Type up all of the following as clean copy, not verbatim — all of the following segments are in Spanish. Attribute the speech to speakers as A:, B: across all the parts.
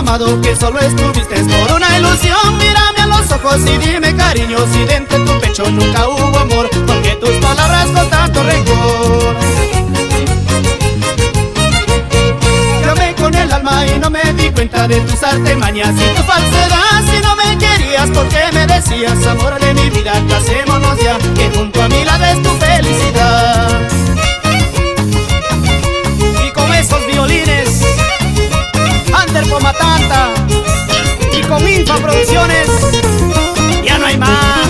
A: amado, que solo estuviste por una ilusión. Mírame a los ojos y dime, cariño, si dentro de tu pecho nunca hubo amor, porque tus palabras con tanto rencor. Yo amé con el alma y no me di cuenta de tus artimañas y tu falsedad. Si no me querías, ¿por qué me decías, amor de mi vida, casémonos ya, que junto a mi lado es tu felicidad? Y con esos violines, Ander Pomatanta y con Infa Producciones, ya no hay más.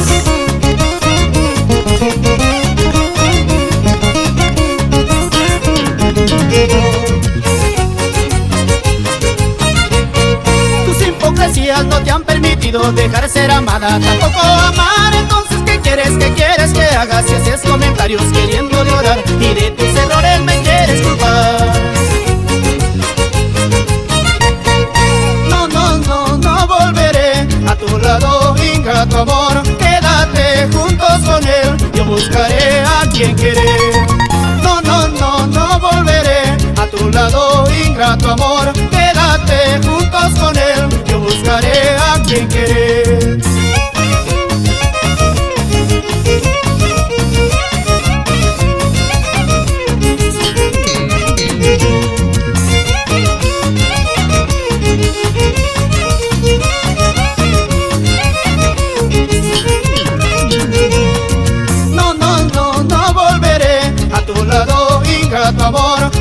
A: Tus hipocresías no te han permitido dejar ser amada, tampoco amar. Entonces, ¿qué quieres que hagas? Si haces comentarios queriendo llorar y de tus errores me quieres culpar. No volveré a tu lado, ingrato amor. Quédate juntos con él, yo buscaré a quien querer. No volveré a tu lado, ingrato amor. Quédate juntos con él, yo buscaré a quien querer. No volveré a tu lado, ingrato amor.